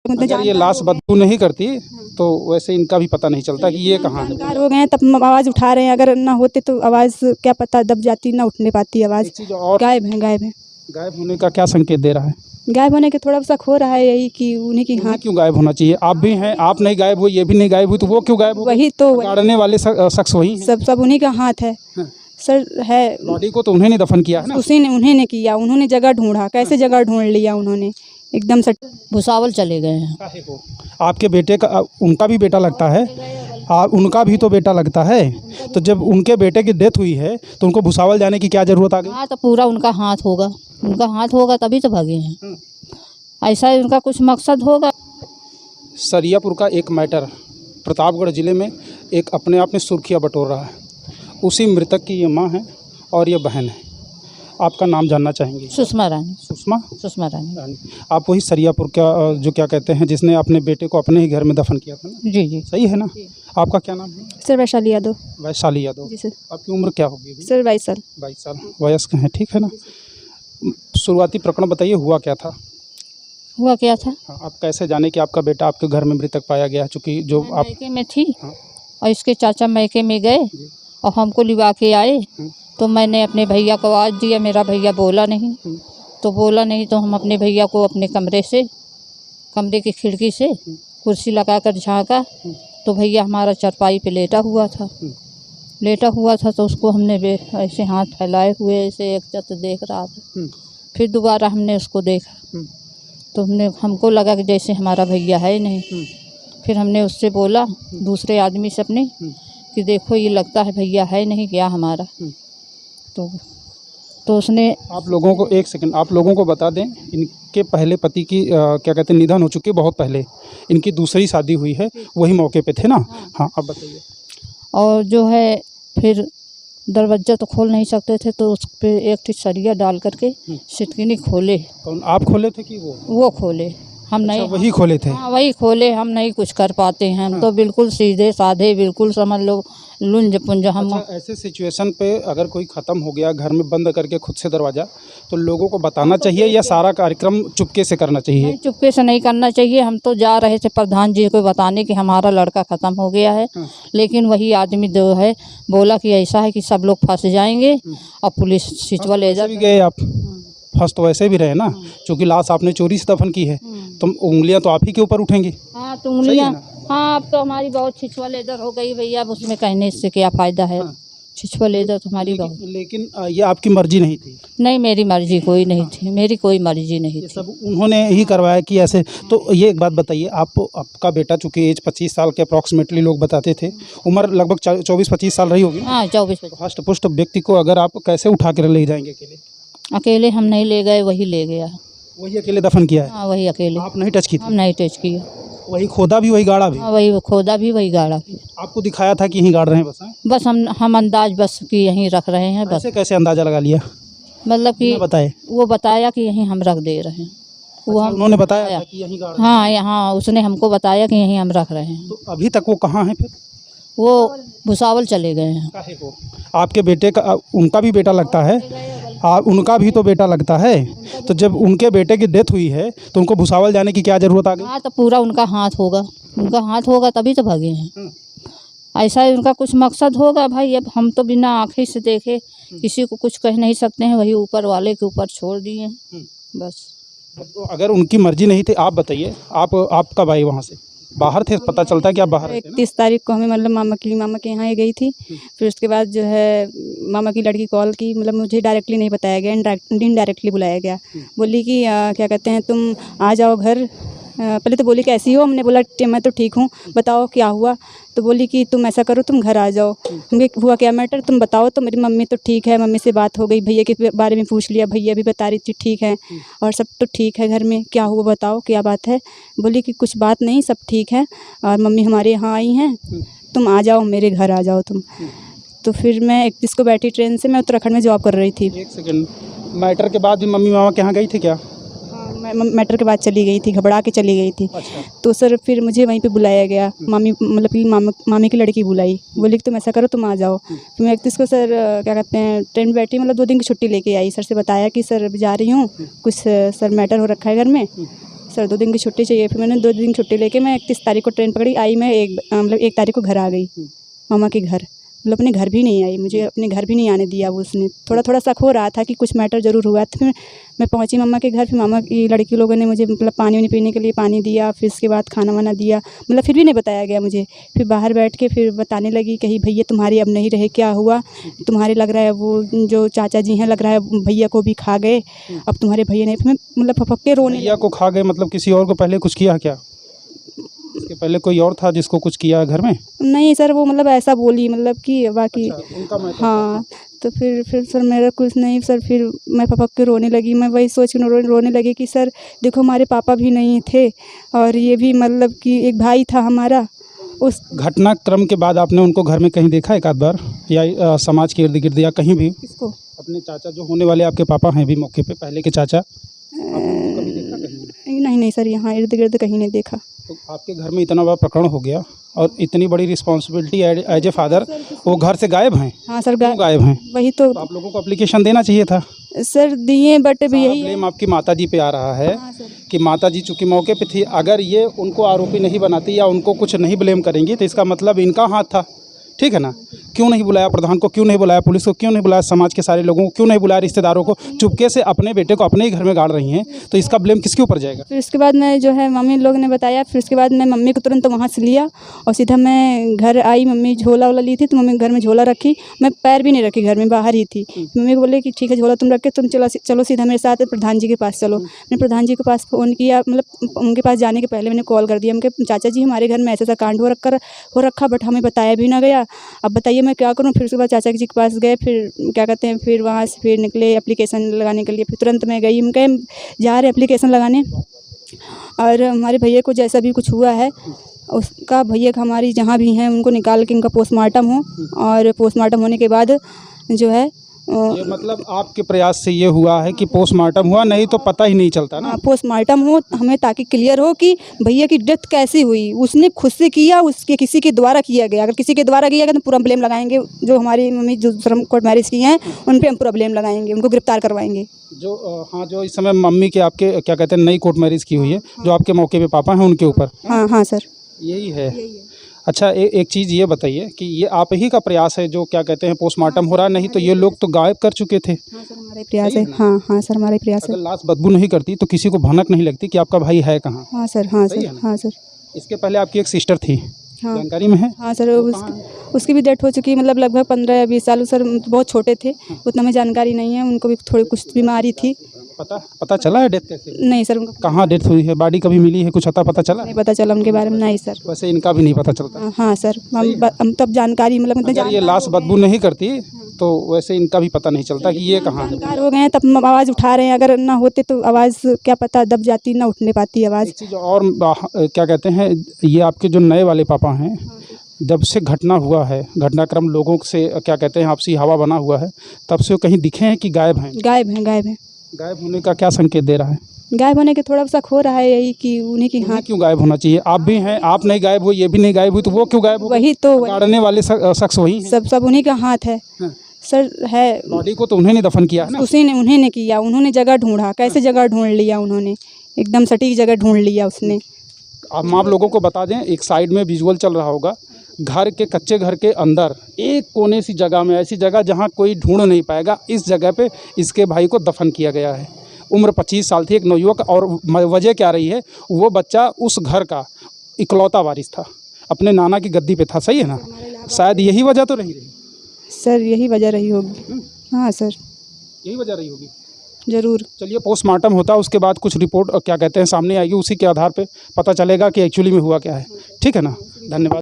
अगर ये लाश बदबू नहीं करती तो वैसे इनका भी पता नहीं चलता कि ये कहाँ है। जानकार हो गए हैं तब आवाज़ उठा रहे हैं, अगर ना होते तो आवाज़ क्या पता दब जाती, ना उठने पाती आवाज़। एक चीज़ और, गायब है, गायब है। गायब होने का क्या संकेत दे रहा है? गायब होने के थोड़ा सा खो रहा है यही कि उन्हीं की उन्हें हाथ। क्यों गायब होना चाहिए? आप भी हैं, आप नहीं गायब हुई, ये भी नहीं गायब हुई, तो वो क्यों गायब हो? वही तो गाड़ने वाले शख्स वही हैं। सब उन्हीं का हाथ है सर। है बॉडी को तो उन्हें नहीं दफन किया है ना? उन्हीं ने किया, उन्होंने जगह ढूंढा, कैसे जगह ढूंढ लिया उन्होंने एकदम से। भुसावल चले गए हैं। काहे को? आपके बेटे का, उनका भी बेटा लगता है, उनका भी तो बेटा लगता है, तो जब उनके बेटे की डेथ हुई है तो उनको भुसावल जाने की क्या ज़रूरत आ गई? हाँ तो पूरा उनका हाथ होगा, उनका हाथ होगा तभी तो भागे हैं। ऐसा उनका कुछ मकसद होगा। सरियापुर का एक मैटर प्रतापगढ़ ज़िले में एक अपने आप में सुर्खियाँ बटोर रहा है। उसी मृतक की ये माँ है और ये बहन है। आपका नाम जानना चाहेंगे? सुषमा रानी। सुषमा रानी। आप वही सरियापुर का जो क्या कहते हैं जिसने अपने बेटे को अपने ही घर में दफन किया था ना? जी जी सही है ना? आपका क्या नाम है? सर वैशाली यादव। वैशाली यादव। जी सर। आपकी उम्र क्या होगी? सर 22 साल। 22 साल वयस्क हैं, ठीक है ना? शुरुआती प्रकरण बताइए, हुआ क्या था? हुआ क्या था? हाँ, आप कैसे जाने कि आपका बेटा आपके घर में मृतक पाया गया? चूँकि जो आप मैके में थी हाँ। और इसके चाचा मैके में गए और हमको लिवा के आए, तो मैंने अपने भैया को आवाज़ दिया, मेरा भैया बोला नहीं, तो हम अपने भैया को अपने कमरे की खिड़की से कुर्सी लगाकर झाँका, तो भैया हमारा चारपाई पे लेटा हुआ था तो उसको हमने ऐसे हाथ फैलाए हुए ऐसे एक देख रहा था। फिर दोबारा हमने उसको देखा तो हमको लगा कि जैसे हमारा भैया है नहीं। फिर हमने उससे बोला, दूसरे आदमी से अपने, कि देखो ये लगता है भैया है नहीं क्या हमारा। तो उसने, आप लोगों को एक सेकंड, आप लोगों को बता दें, इनके पहले पति की क्या कहते हैं निधन हो चुकी है बहुत पहले, इनकी दूसरी शादी हुई है, वही मौके पे थे ना? हाँ, अब बताइए। और जो है फिर दरवाज़ा तो खोल नहीं सकते थे तो उस पर एक सरिया डाल करके सिटकिनी खोले। कौन, आप खोले थे कि वो खोले? हम अच्छा, नहीं। वही खोले थे? हाँ वही खोले, हम नहीं कुछ कर पाते हैं, हम तो बिल्कुल सीधे साधे, बिल्कुल समझ लो लुंज पुंज हम। अच्छा, ऐसे सिचुएशन पे अगर कोई ख़त्म हो गया घर में बंद करके खुद से दरवाज़ा, तो लोगों को बताना चाहिए या सारा कार्यक्रम चुपके से करना चाहिए? नहीं, चुपके से नहीं करना चाहिए। हम तो जा रहे थे प्रधान जी को बताने कि हमारा लड़का ख़त्म हो गया है, लेकिन वही आदमी जो है बोला कि ऐसा है कि सब लोग फंस जाएंगे और पुलिस सिचवा ले जा गए। आप फंस तो वैसे भी रहे ना, क्योंकि लाश आपने चोरी से दफन की है, तो उंगलियां तो आप ही के ऊपर उठेंगी। हाँ तो उंगलियां, हाँ अब तो हमारी बहुत छिछवा लेदर हो गई भैया, अब उसमें कहने से क्या फ़ायदा है। छिछवा लेदर तो हमारी बहुत। लेकिन ये आपकी मर्जी नहीं थी? नहीं, मेरी मर्जी कोई नहीं थी, मेरी कोई मर्जी नहीं थी। सब उन्होंने ही करवाया कि ऐसे? तो ये एक बात बताइए, आपका बेटा चूँकि एज 25 साल के अप्रॉक्सीमेटली लोग बताते थे, उम्र लगभग 24-25 साल रही होगी? हाँ 24-25। हष्ट पुष्ट व्यक्ति को अगर आप कैसे उठा कर ले जाएंगे अकेले? अकेले हम नहीं ले गए, वही ले गया। वही अकेले दफन किया है? हाँ वही अकेले। आप नहीं टच की थी? हम नहीं टच किया। वही खोदा भी, वही गाड़ा भी? हाँ वही खोदा भी, वही गाड़ा भी। आपको दिखाया था कि यहीं गाड़ रहे हैं बस? बस हम अंदाज बस कि यहीं रख रहे हैं बस। ऐसे कैसे अंदाज़ा लगा लिया? मतलब कि बताए, वो बताया कि यहीं हम रख दे रहे हैं। वो अच्छा, उन्होंने बताया था कि यहीं गाड़ रहे हैं? हाँ यहाँ उसने हमको बताया कि यहीं हम रख रहे हैं। तो अभी तक वो कहाँ हैं फिर? वो भुसावल चले गए हैं। काहे को? आपके बेटे का, उनका भी बेटा लगता है, उनका भी तो बेटा लगता है, तो जब उनके बेटे की डेथ हुई है तो उनको भुसावल जाने की क्या ज़रूरत आ गई? हाँ तो पूरा उनका हाथ होगा तभी तो भागे हैं। ऐसा उनका कुछ मकसद होगा भाई। अब हम तो बिना आँखें से देखे किसी को कुछ कह नहीं सकते हैं, वही ऊपर वाले के ऊपर छोड़ दिए हैं बस। तो अगर उनकी मर्जी नहीं थी, आप बताइए, आप कब आए वहाँ से? बाहर थे? पता चलता है कि आप बाहर थे? 31 तारीख को हमें मतलब मामा के यहाँ गई थी। फिर उसके बाद जो है मामा की लड़की कॉल की, मतलब मुझे डायरेक्टली नहीं बताया गया, इनडायरेक्टली बुलाया गया। बोली कि क्या कहते हैं तुम आ जाओ घर। पहले तो बोली कैसी हो, हमने बोला मैं तो ठीक हूँ, बताओ क्या हुआ। तो बोली कि तुम ऐसा करो, तुम घर आ जाओ। हमने हुआ क्या मैटर तुम बताओ। तो मेरी मम्मी तो ठीक है, मम्मी से बात हो गई, भैया के बारे में पूछ लिया, भैया भी बता रही थी ठीक है और सब तो ठीक है घर में। क्या हुआ बताओ क्या बात है? बोली कि कुछ बात नहीं, सब ठीक है और मम्मी हमारे यहाँ आई हैं, तुम आ जाओ मेरे घर आ जाओ तुम। तो फिर मैं 31 को बैठी ट्रेन से, मैं उत्तराखंड में जॉब कर रही थी। एक सेकंड, मैटर के बाद भी मम्मी मामा के यहाँ गई थी क्या? मैं मैटर के बाद चली गई थी, घबरा के चली गई थी। अच्छा। तो सर फिर मुझे वहीं पे बुलाया गया, मामी मतलब कि मामी की लड़की बुलाई, बोली कि तुम ऐसा करो तुम आ जाओ। फिर मैं 31 को सर क्या कहते हैं ट्रेन बैठी, मतलब 2 दिन की छुट्टी लेके आई। सर से बताया कि सर अभी जा रही हूँ, कुछ सर मैटर हो रखा है घर में। सर 2 दिन की छुट्टी चाहिए। फिर मैंने 2 दिन की छुट्टी लेके मैं 31 तारीख को ट्रेन पकड़ी। आई मैं 1 तारीख को घर आ गई मामा के घर। मतलब अपने घर भी नहीं आई, मुझे अपने घर भी नहीं आने दिया वो उसने। थोड़ा थोड़ा शक हो रहा था कि कुछ मैटर ज़रूर हुआ। तो फिर मैं पहुंची मम्मा के घर। फिर मामा की लड़की लोगों ने मुझे मतलब पानी वानी पीने के लिए पानी दिया। फिर उसके बाद खाना वाना दिया। मतलब फिर भी नहीं बताया गया मुझे। फिर बाहर बैठ के फिर बताने लगी, कहीं भैया तुम्हारे अब नहीं रहे, क्या हुआ तुम्हारे, लग रहा है वो जो चाचा जी हैं लग रहा है भैया को भी खा गए, अब तुम्हारे भैया नहीं। फिर मैं मतलब फपक के रोने भैया को खा गए मतलब किसी और को पहले कुछ किया क्या? इसके पहले कोई और था जिसको कुछ किया घर में? नहीं सर, वो मतलब ऐसा बोली मतलब कि बाकी उनका मैटर हाँ। तो फिर सर मेरा कुछ नहीं सर। फिर मैं पपक के रोने लगी। मैं वही सोच के रोने लगी कि सर देखो हमारे पापा भी नहीं थे और ये भी मतलब कि एक भाई था हमारा। उस घटनाक्रम के बाद आपने उनको घर में कहीं देखा एक आध बार, या समाज के इर्द गिर्द या कहीं भी? किसको? अपने चाचा जो होने वाले आपके पापा हैं भी मौके पे, पहले के चाचा, आपने उनको कभी देखा कहीं? नहीं सर, यहाँ इर्द गिर्द कहीं नहीं देखा। तो आपके घर में इतना बड़ा प्रकरण हो गया और इतनी बड़ी रिस्पॉन्सिबिलिटी एज ए फादर, वो घर से गायब हैं। हाँ सर, क्यों गायब हैं? वही तो आप लोगों को एप्लीकेशन देना चाहिए था सर, दिए बट भी यही है। ब्लेम आपकी माताजी पे आ रहा है। हाँ सर। कि माताजी चूंकि मौके पे थी, अगर ये उनको आरोपी नहीं बनाती या उनको कुछ नहीं ब्लेम करेंगी तो इसका मतलब इनका हाथ था, ठीक है ना? क्यों नहीं बुलाया प्रधान को, क्यों नहीं बुलाया पुलिस को, क्यों नहीं बुलाया समाज के सारे लोगों को, क्यों नहीं बुलाया रिश्तेदारों को? चुपके से अपने बेटे को अपने ही घर में गाड़ रही हैं, तो इसका ब्लेम किसके ऊपर जाएगा? फिर उसके बाद मैं जो है मम्मी लोग ने बताया। फिर उसके बाद मैं मम्मी को तुरंत वहाँ से लिया और सीधा मैं घर आई। मम्मी झोला वोला ली थी तो मम्मी घर में झोला रखी। मैं पैर भी नहीं रखी घर में, बाहर ही थी। मम्मी को बोले कि ठीक है झोला तुम रख के तुम चलो सीधा मेरे साथ प्रधान जी के पास चलो। मैंने प्रधान जी के पास फ़ोन किया। मतलब उनके पास जाने के पहले मैंने कॉल कर दिया। उनके चाचा जी हमारे घर में ऐसा कांड हो रखा बट हमें बताया भी ना गया, अब बताइए मैं क्या करूँ। फिर उसके बाद चाचा जी के पास गए। फिर क्या कहते हैं, फिर वहाँ से फिर निकले एप्लीकेशन लगाने के लिए। फिर तुरंत मैं गई। हम कहे जा रहे एप्लीकेशन लगाने और हमारे भैया को जैसा भी कुछ हुआ है उसका, भैया का हमारी जहाँ भी हैं उनको निकाल के उनका पोस्टमार्टम हो और पोस्टमार्टम होने के बाद जो है ये मतलब आपके प्रयास से ये हुआ है कि पोस्टमार्टम हुआ, नहीं तो पता ही नहीं चलता ना। पोस्टमार्टम हो हमें, ताकि क्लियर हो कि भैया की डेथ कैसी हुई। उसने खुद से किया, उसके किसी के द्वारा किया गया। अगर किसी के द्वारा किया गया तो पूरा ब्लेम लगाएंगे। जो हमारी मम्मी जो कोर्ट मैरिज की हैं उन पर हम पूरा ब्लेम लगाएंगे, उनको गिरफ्तार करवाएंगे। जो इस समय मम्मी के आपके क्या कहते हैं नई कोर्ट मैरिज की हुई है, जो आपके मौके पे पापा हैं उनके ऊपर? हाँ सर, यही है। अच्छा, एक चीज़ ये बताइए कि ये आप ही का प्रयास है जो क्या कहते हैं पोस्टमार्टम हो रहा, नहीं तो ये लोग तो गायब कर चुके थे? हाँ सर, हमारे प्रयास है। हाँ सर, हमारे प्रयास है। अगर लाश बदबू नहीं करती तो किसी को भनक नहीं लगती कि आपका भाई है कहाँ? हाँ सर, हाँ सर, हाँ सर। इसके पहले आपकी एक सिस्टर थी, हाँ जानकारी में है? हाँ सर, उसकी भी डेथ हो चुकी है। मतलब लगभग 15 या 20 साल। सर बहुत छोटे थे, उतना में जानकारी नहीं है। उनको भी थोड़ी कुछ बीमारी थी। पता चला है डेथ कैसे? नहीं सर, उनको कहाँ डेथ हुई है, बॉडी कभी मिली है, कुछ पता चला? नहीं पता चला उनके बारे में। नहीं सर, वैसे इनका भी नहीं पता चलता। हाँ सर, हम तब जानकारी मतलब अगर ये लाश बदबू नहीं करती तो वैसे इनका भी पता नहीं चलता कि ये कहाँ है। जानकार हो गए हैं तब आवाज़ उठा रहे हैं। अगर ना होते तो आवाज़ क्या पता दब जाती, ना उठने पाती आवाज़। एक चीज़ और क्या कहते हैं, ये आपके जो नए वाले पापा हैं, जब से घटना हुआ है, घटनाक्रम लोगों से क्या कहते हैं आपसी हवा बना हुआ है, तब से वो कहीं दिखे हैं कि गायब हैं? गायब हैं। गायब होने का क्या संकेत दे रहा है? गायब होने के थोड़ा सा हो रहा है यही कि उन्हीं की हाथ। क्यों गायब होना चाहिए? आप भी हैं, आप नहीं गायब हुई, ये भी नहीं गायब हुई, तो वो क्यों गायब हो? वही तो गाड़ने वाले शख्स वही हैं। सब उन्हीं का हाथ है सर। है बॉडी को तो उन्होंने दफन किया है ना? उन्होंने किया। उन्होंने जगह ढूंढा, कैसे जगह ढूंढ लिया उन्होंने, एकदम सटीक जगह ढूंढ लिया उसने। अब आप लोगों को बता दें, एक साइड में विजुअल चल रहा होगा, घर के कच्चे घर के अंदर एक कोने सी जगह में, ऐसी जगह जहां कोई ढूंढ नहीं पाएगा, इस जगह पे इसके भाई को दफन किया गया है। उम्र 25 साल थी, एक नवयुवक। और वजह क्या रही है, वो बच्चा उस घर का इकलौता वारिस था, अपने नाना की गद्दी पे था, सही है ना? शायद यही वजह तो रही सर, यही वजह रही होगी। हाँ सर, यही वजह रही होगी ज़रूर। चलिए, पोस्टमार्टम होता है, उसके बाद कुछ रिपोर्ट क्या कहते हैं सामने आएगी, उसी के आधार पे पता चलेगा कि एक्चुअली में हुआ क्या है। ठीक है ना? धन्यवाद।